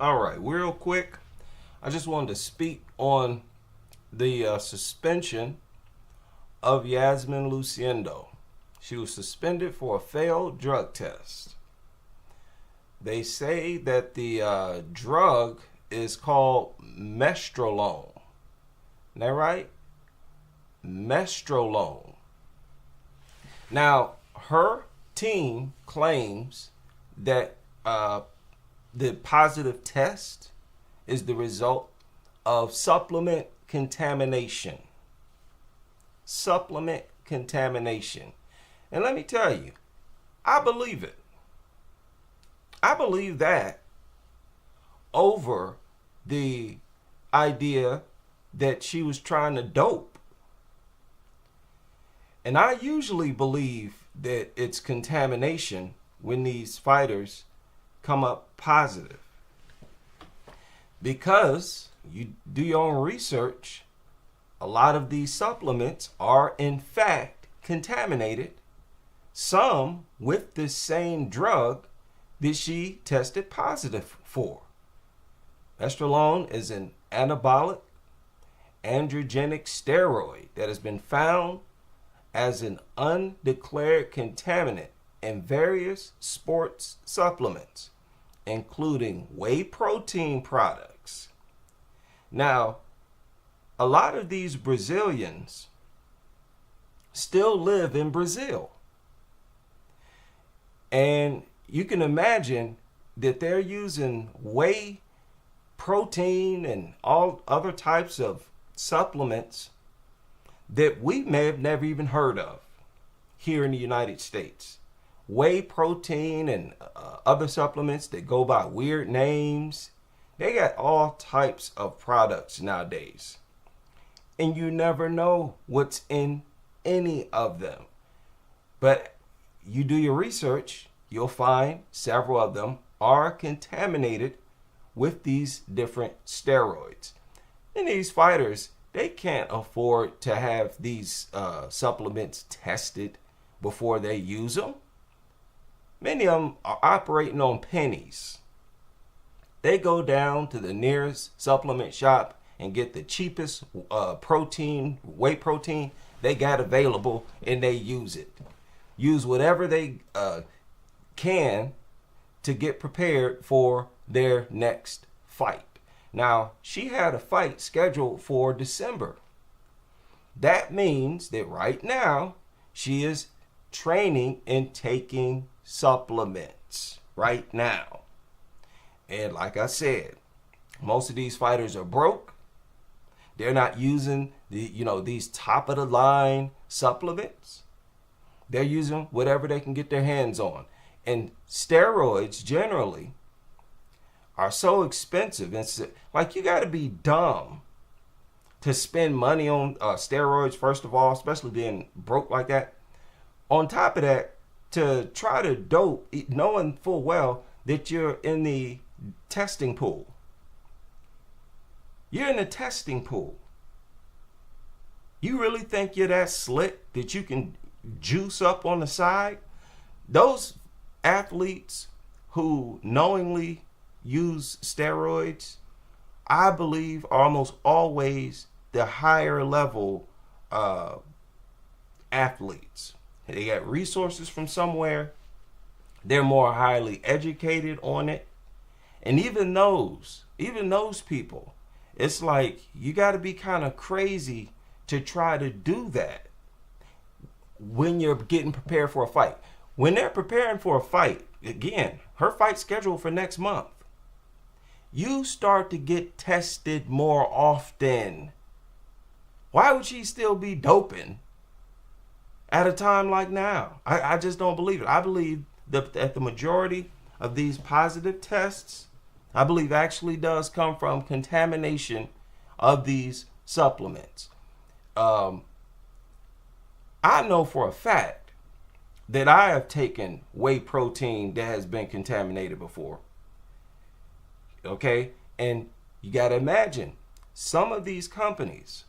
All right, real quick, I just wanted to speak on the suspension of Iasmin Lucindo. She was suspended for a failed drug test. They say that the drug is called mestrolone. Isn't that right? Mestrolone. Now, her team claims that the positive test is the result of supplement contamination. Supplement contamination. And let me tell you, I believe it. I believe that over the idea that she was trying to dope. And I usually believe that it's contamination when these fighters come up positive. Because you do your own research, a lot of these supplements are in fact contaminated, some with the same drug that she tested positive for. Mestrolone is an anabolic androgenic steroid that has been found as an undeclared contaminant in various sports supplements, including whey protein products. Now, a lot of these Brazilians still live in Brazil. And you can imagine that they're using whey protein and all other types of supplements that we may have never even heard of here in the United States. Whey protein and other supplements that go by weird names. They got all types of products nowadays. And you never know what's in any of them. But you do your research, you'll find several of them are contaminated with these different steroids. And these fighters, they can't afford to have these supplements tested before they use them. Many of them are operating on pennies. They go down to the nearest supplement shop and get the cheapest protein, whey protein they got available, and they use it. Use whatever they can to get prepared for their next fight. Now, she had a fight scheduled for December. That means that right now she is training and taking supplements right now. And like I said, most of these fighters are broke. They're not using these top of the line supplements. They're using whatever they can get their hands on. And steroids generally are so expensive. It's like you got to be dumb to spend money on steroids, first of all, especially being broke like that. On top of that, to try to dope, knowing full well that you're in the testing pool. You're in the testing pool. You really think you're that slick that you can juice up on the side? Those athletes who knowingly use steroids, I believe, are almost always the higher level athletes. They got resources from somewhere. They're more highly educated on it. And even those people, it's like you got to be kind of crazy to try to do that when you're getting prepared for a fight. When they're preparing for a fight, again, her fight's scheduled for next month. You start to get tested more often. Why would she still be doping at a time like now? I just don't believe it. I believe that the majority of these positive tests, I believe actually does come from contamination of these supplements. I know for a fact that I have taken whey protein that has been contaminated before. Okay? And you got to imagine, some of these companies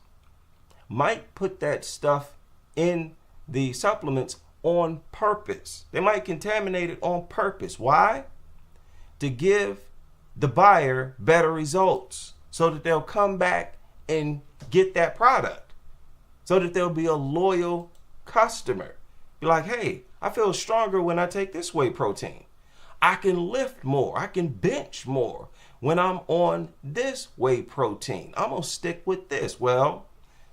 might put that stuff in the supplements on purpose. They might contaminate it on purpose. Why? To give the buyer better results so that they'll come back and get that product, so that they'll be a loyal customer. Be like, hey, I feel stronger when I take this whey protein. I can lift more. I can bench more when I'm on this whey protein. I'm going to stick with this. Well,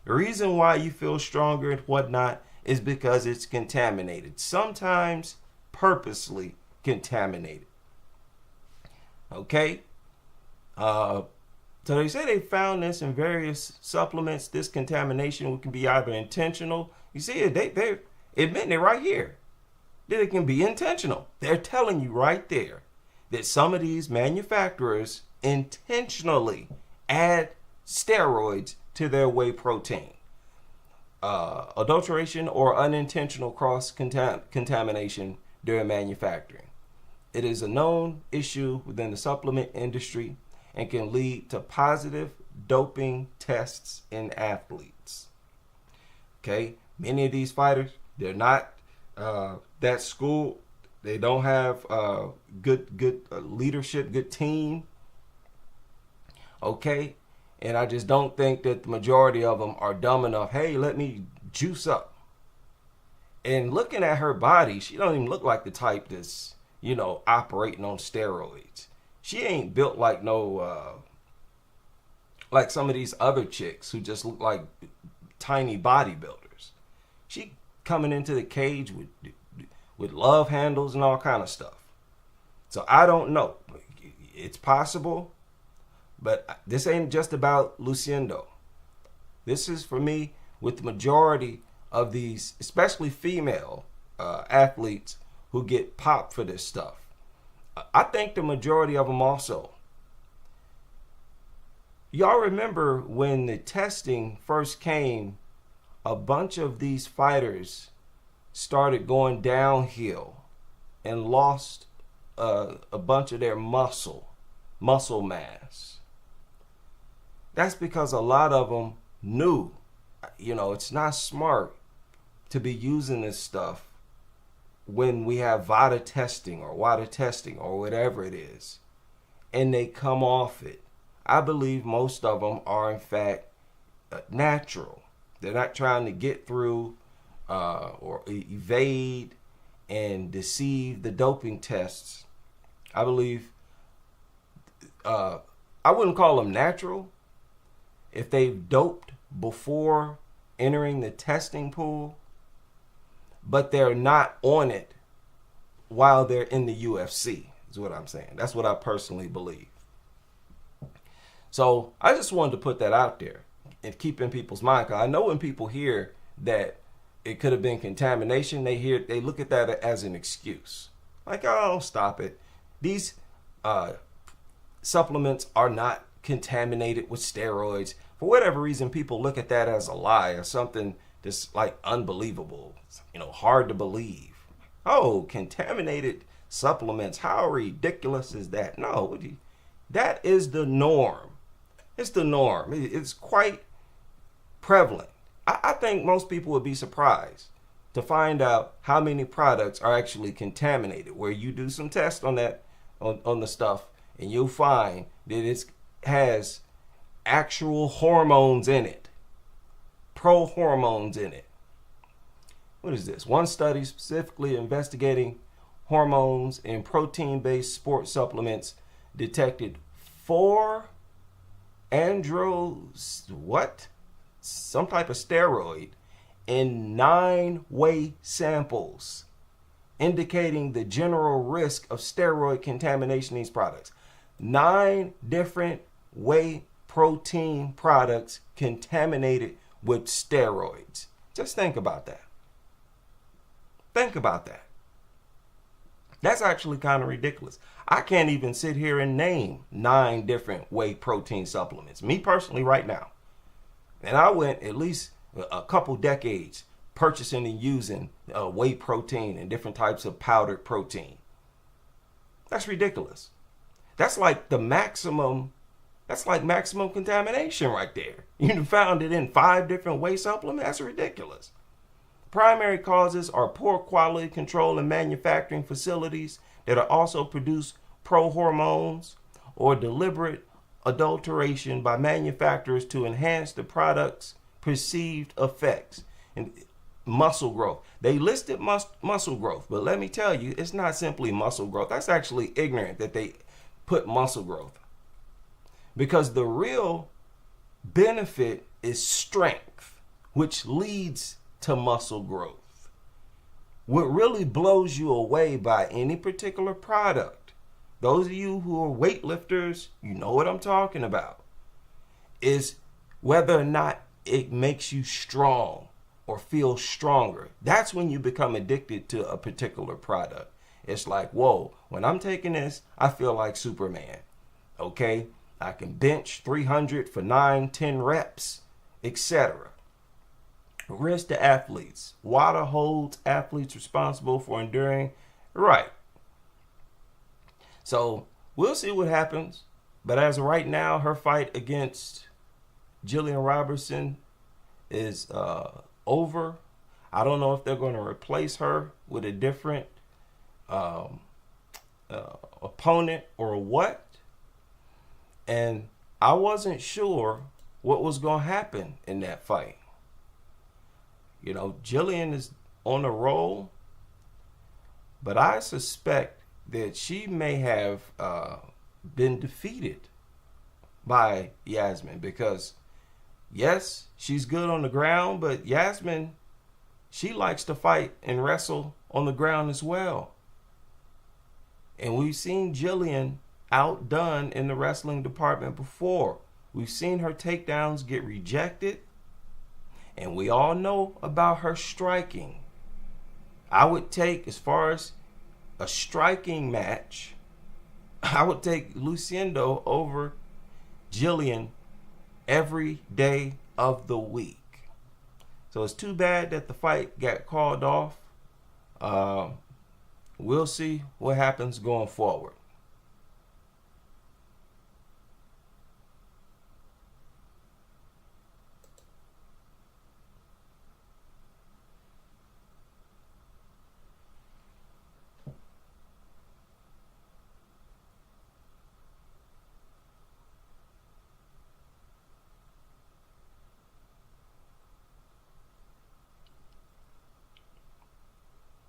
the reason why you feel stronger and whatnot is because it's contaminated. Sometimes purposely contaminated. Okay? So they say they found this in various supplements. This contamination can be either intentional. You see it, they're admitting it right here. That it can be intentional. They're telling you right there that some of these manufacturers intentionally add steroids to their whey protein. Adulteration or unintentional cross-contamination during manufacturing. It is a known issue within the supplement industry and can lead to positive doping tests in athletes. Okay, many of these fighters, they're not that school. They don't have good leadership, good team. Okay, and I just don't think that the majority of them are dumb enough. Hey, let me juice up. And looking at her body, she don't even look like the type that's, operating on steroids. She ain't built like like some of these other chicks who just look like tiny bodybuilders. She coming into the cage with love handles and all kind of stuff. So I don't know. It's possible, but this ain't just about Lucindo. This is for me with the majority of these, especially female athletes who get popped for this stuff. I think the majority of them also. Y'all remember when the testing first came, a bunch of these fighters started going downhill and lost a bunch of their muscle mass. That's because a lot of them knew, it's not smart to be using this stuff when we have VADA testing or WADA testing or whatever it is, and they come off it. I believe most of them are in fact natural. They're not trying to get through or evade and deceive the doping tests. I believe I wouldn't call them natural if they've doped before entering the testing pool, but they're not on it while they're in the UFC, is what I'm saying. That's what I personally believe. So I just wanted to put that out there and keep in people's mind, because I know when people hear that it could have been contamination, they look at that as an excuse. Like, oh, stop it. These supplements are not contaminated with steroids. For whatever reason, people look at that as a lie or something that's like unbelievable, hard to believe. Oh, contaminated supplements. How ridiculous is that? No, that is the norm. It's the norm. It's quite prevalent. I think most people would be surprised to find out how many products are actually contaminated, where you do some tests on that, on the stuff, and you'll find that it has actual hormones in it, pro-hormones in it. What is this? One study specifically investigating hormones in protein-based sports supplements detected 4 some type of steroid in 9 whey samples, indicating the general risk of steroid contamination in these products. 9 different whey protein products contaminated with steroids. Just think about that. Think about that. That's actually kind of ridiculous. I can't even sit here and name 9 different whey protein supplements. Me personally right now. And I went at least a couple decades purchasing and using whey protein and different types of powdered protein. That's ridiculous. That's like maximum contamination right there. You found it in 5 different whey supplements? That's ridiculous. Primary causes are poor quality control in manufacturing facilities that are also produce pro-hormones, or deliberate adulteration by manufacturers to enhance the product's perceived effects. And muscle growth. They listed muscle growth, but let me tell you, it's not simply muscle growth. That's actually ignorant that they put muscle growth. Because the real benefit is strength, which leads to muscle growth. What really blows you away by any particular product, those of you who are weightlifters, you know what I'm talking about, is whether or not it makes you strong or feel stronger. That's when you become addicted to a particular product. It's like, whoa, when I'm taking this, I feel like Superman. Okay? I can bench 300 for 9-10 reps, etc. Risk to athletes. Water holds athletes responsible for enduring. Right. So we'll see what happens. But as of right now, her fight against Jillian Robertson is over. I don't know if they're going to replace her with a different opponent or what. And I wasn't sure what was going to happen in that fight. You know, Jillian is on a roll, but I suspect that she may have been defeated by Iasmin because, yes, she's good on the ground, but Iasmin, she likes to fight and wrestle on the ground as well. And we've seen Jillian outdone in the wrestling department before. We've seen her takedowns get rejected, and we all know about her striking. I would take, as far as a striking match, I would take Lucindo over Jillian every day of the week. So it's too bad that the fight got called off. We'll see what happens going forward.